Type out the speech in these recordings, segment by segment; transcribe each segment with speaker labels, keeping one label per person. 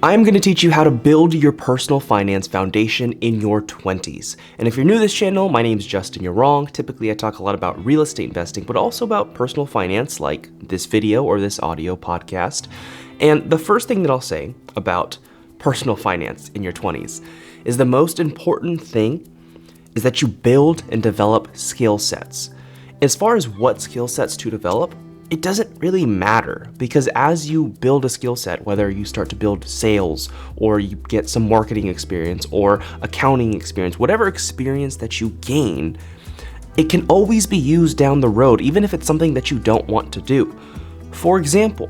Speaker 1: I'm going to teach you how to build your personal finance foundation in your 20s. And if you're new to this channel, my name is Justin You're Wrong. Typically, I talk a lot about real estate investing, but also about personal finance like this video or this audio podcast. And the first thing that I'll say about personal finance in your 20s is the most important thing is that you build and develop skill sets. As far as what skill sets to develop, it doesn't really matter, because as you build a skill set, whether you start to build sales or you get some marketing experience or accounting experience, whatever experience that you gain, it can always be used down the road, even if it's something that you don't want to do. For example,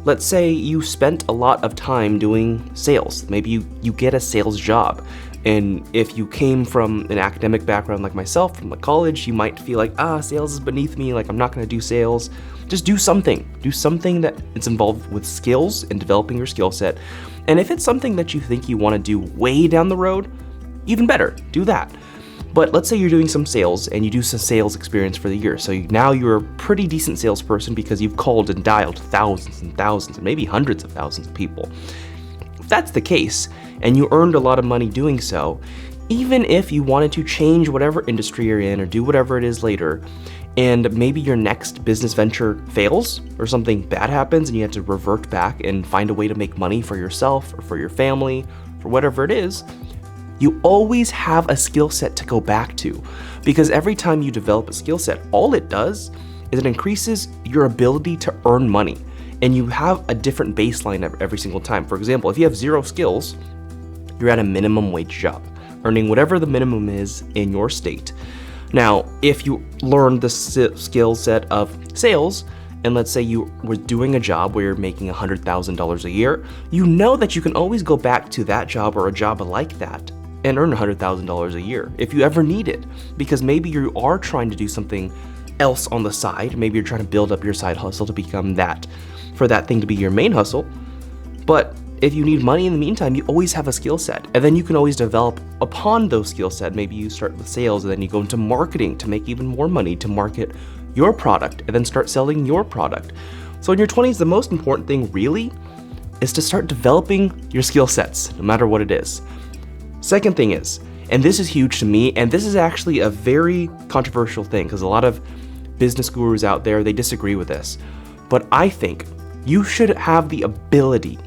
Speaker 1: let's say you spent a lot of time doing sales. Maybe you get a sales job. And if you came from an academic background like myself, from college, you might feel like, sales is beneath me, like I'm not gonna do sales. Just do something. Do something that is involved with skills and developing your skill set. And if it's something that you think you wanna do way down the road, even better, do that. But let's say you're doing some sales and you do some sales experience for the year. So now you're a pretty decent salesperson because you've called and dialed thousands and thousands and maybe hundreds of thousands of people. If that's the case, and you earned a lot of money doing so, even if you wanted to change whatever industry you're in or do whatever it is later, and maybe your next business venture fails or something bad happens and you have to revert back and find a way to make money for yourself or for your family, for whatever it is, you always have a skill set to go back to. Because every time you develop a skill set, all it does is it increases your ability to earn money. And you have a different baseline every single time. For example, if you have zero skills, you're at a minimum wage job, earning whatever the minimum is in your state. Now, if you learn the skill set of sales, and let's say you were doing a job where you're making $100,000 a year, you know that you can always go back to that job or a job like that and earn $100,000 a year if you ever need it. Because maybe you are trying to do something else on the side. Maybe you're trying to build up your side hustle to become that, for that thing to be your main hustle. But if you need money in the meantime, you always have a skill set, and then you can always develop upon those skill set. Maybe you start with sales and then you go into marketing to make even more money to market your product and then start selling your product. So in your 20s, the most important thing really is to start developing your skill sets, no matter what it is. Second thing is, and this is huge to me, and this is actually a very controversial thing because a lot of business gurus out there, they disagree with this, but I think you should have the ability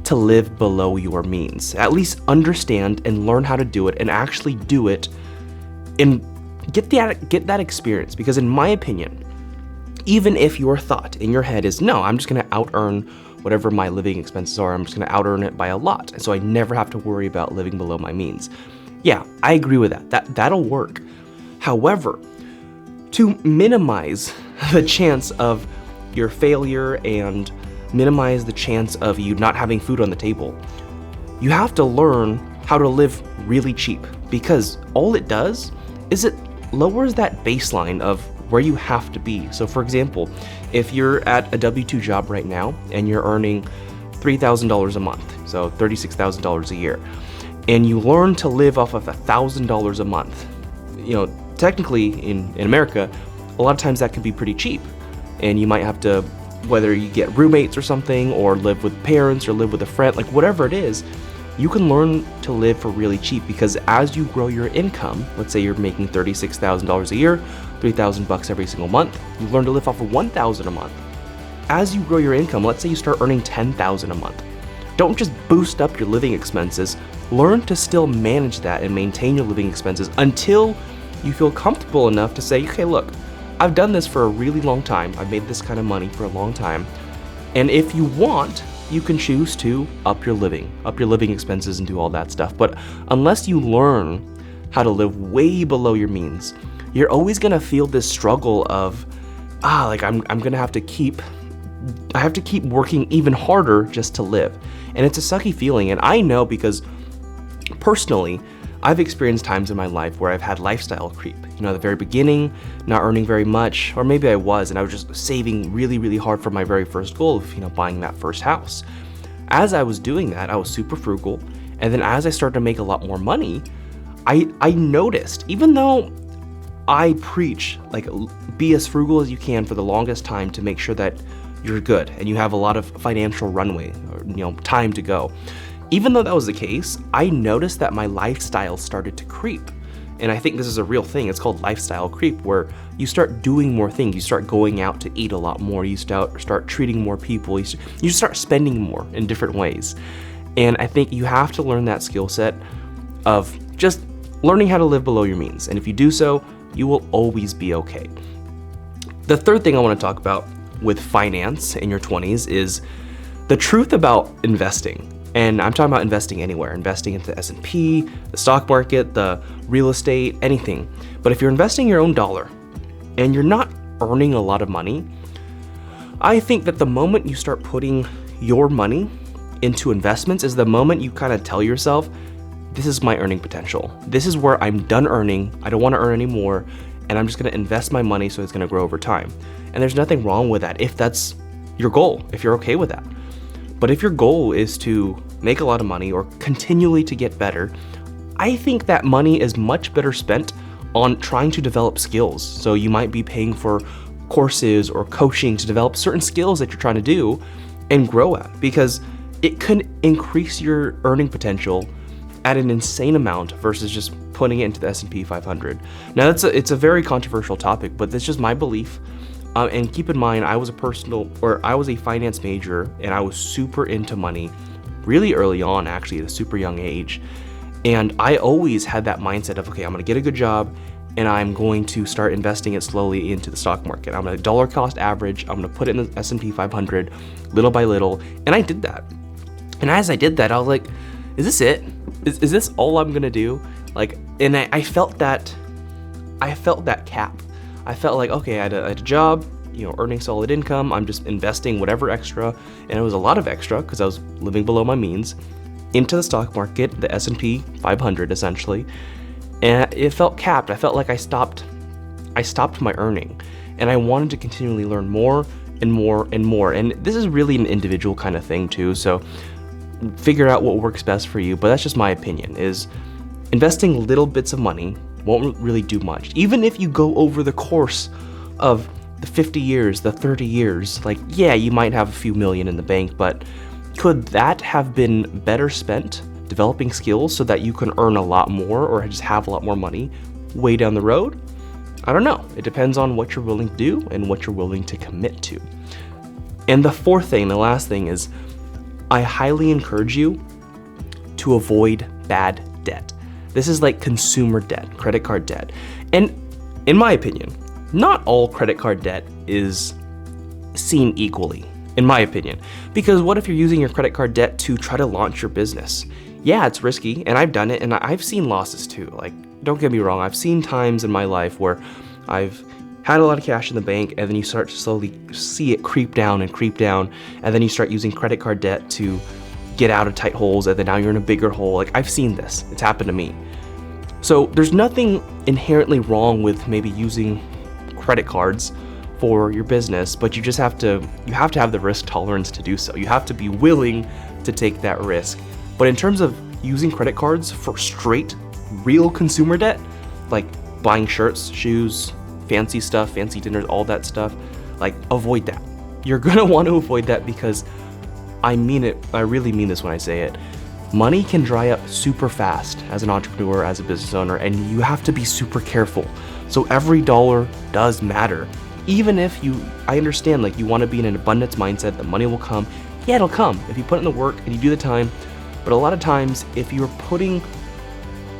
Speaker 1: to live below your means. At least understand and learn how to do it and actually do it and get that experience. Because in my opinion, even if your thought in your head is, no, I'm just gonna out-earn whatever my living expenses are, I'm just gonna out-earn it by a lot, and so I never have to worry about living below my means. Yeah, I agree with that. That'll work. However, to minimize the chance of your failure and minimize the chance of you not having food on the table, you have to learn how to live really cheap, because all it does is it lowers that baseline of where you have to be. So for example, if you're at a W-2 job right now and you're earning $3,000 a month, so $36,000 a year, and you learn to live off of $1,000 a month, technically in America, a lot of times that can be pretty cheap, and you might have to, whether you get roommates or something, or live with parents, or live with a friend, like whatever it is, you can learn to live for really cheap. Because as you grow your income, let's say you're making $36,000 a year, $3,000 every single month, you learn to live off of $1,000 a month. As you grow your income, let's say you start earning $10,000 a month. Don't just boost up your living expenses, learn to still manage that and maintain your living expenses until you feel comfortable enough to say, okay, look, I've done this for a really long time. I've made this kind of money for a long time. And if you want, you can choose to up your living expenses and do all that stuff. But unless you learn how to live way below your means, you're always gonna feel this struggle of, I'm gonna have to keep working even harder just to live. And it's a sucky feeling. And I know, because personally, I've experienced times in my life where I've had lifestyle creep. At the very beginning, not earning very much, or maybe I was, and I was just saving really, really hard for my very first goal of, buying that first house. As I was doing that, I was super frugal. And then as I started to make a lot more money, I noticed, even though I preach, be as frugal as you can for the longest time to make sure that you're good and you have a lot of financial runway or time to go. Even though that was the case, I noticed that my lifestyle started to creep. And I think this is a real thing. It's called lifestyle creep, where you start doing more things. You start going out to eat a lot more. You start treating more people. You start spending more in different ways. And I think you have to learn that skill set of just learning how to live below your means. And if you do so, you will always be okay. The third thing I want to talk about with finance in your 20s is the truth about investing. And I'm talking about investing anywhere, investing into the S&P, the stock market, the real estate, anything. But if you're investing your own dollar and you're not earning a lot of money, I think that the moment you start putting your money into investments is the moment you kind of tell yourself, this is my earning potential. This is where I'm done earning. I don't want to earn anymore. And I'm just going to invest my money so it's going to grow over time. And there's nothing wrong with that if that's your goal, if you're okay with that. But if your goal is to make a lot of money or continually to get better, I think that money is much better spent on trying to develop skills. So you might be paying for courses or coaching to develop certain skills that you're trying to do and grow at, because it can increase your earning potential at an insane amount versus just putting it into the S&P 500. Now it's a very controversial topic, but that's just my belief. And keep in mind, I was a finance major, and I was super into money really early on, actually at a super young age. And I always had that mindset of, okay, I'm gonna get a good job and I'm going to start investing it slowly into the stock market. I'm gonna dollar cost average, I'm gonna put it in the S&P 500 little by little. And I did that. And as I did that, I was like, is this it? Is this all I'm gonna do? And I felt that cap. I felt like, okay, I had a job, earning solid income. I'm just investing whatever extra, and it was a lot of extra because I was living below my means, into the stock market, the S&P 500 essentially. And it felt capped. I felt like I stopped my earning, and I wanted to continually learn more and more and more. And this is really an individual kind of thing too. So figure out what works best for you. But that's just my opinion, is investing little bits of money won't really do much. Even if you go over the course of the 50 years, the 30 years, you might have a few million in the bank, but could that have been better spent developing skills so that you can earn a lot more or just have a lot more money way down the road? I don't know. It depends on what you're willing to do and what you're willing to commit to. And the fourth thing, the last thing, is I highly encourage you to avoid bad debt. This is like consumer debt, credit card debt. And in my opinion, not all credit card debt is seen equally, in my opinion. Because what if you're using your credit card debt to try to launch your business? Yeah, it's risky, and I've done it, and I've seen losses too. Don't get me wrong, I've seen times in my life where I've had a lot of cash in the bank, and then you start to slowly see it creep down, and then you start using credit card debt to get out of tight holes, and then now you're in a bigger hole. I've seen this. It's happened to me. So there's nothing inherently wrong with maybe using credit cards for your business, but you have to have the risk tolerance to do so. You have to be willing to take that risk. But in terms of using credit cards for straight, real consumer debt, like buying shirts, shoes, fancy stuff, fancy dinners, all that stuff, avoid that. You're gonna want to avoid that, because I mean it. I really mean this when I say it. Money can dry up super fast as an entrepreneur, as a business owner, and you have to be super careful. So every dollar does matter. Even if I understand, you want to be in an abundance mindset that money will come. Yeah, it'll come if you put in the work and you do the time. But a lot of times, if you're putting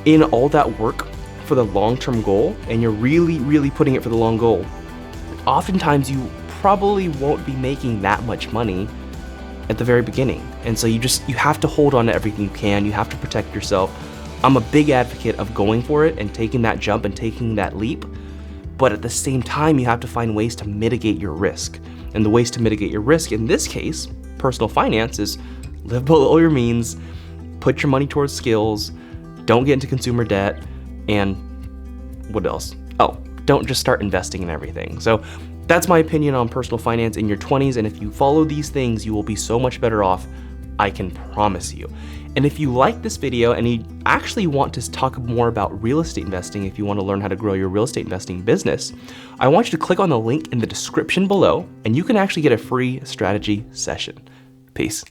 Speaker 1: in all that work for the long-term goal, and you're really, really putting it for the long goal, oftentimes you probably won't be making that much money at the very beginning. And so you have to hold on to everything you can. You have to protect yourself. I'm a big advocate of going for it and taking that jump and taking that leap. But at the same time, you have to find ways to mitigate your risk. And the ways to mitigate your risk, in this case, personal finance, is live below your means, put your money towards skills, don't get into consumer debt, and what else? Oh, don't just start investing in everything. So that's my opinion on personal finance in your 20s, and if you follow these things, you will be so much better off I can promise you. And if you like this video and you actually want to talk more about real estate investing, if you want to learn how to grow your real estate investing business, I want you to click on the link in the description below and you can actually get a free strategy session. Peace.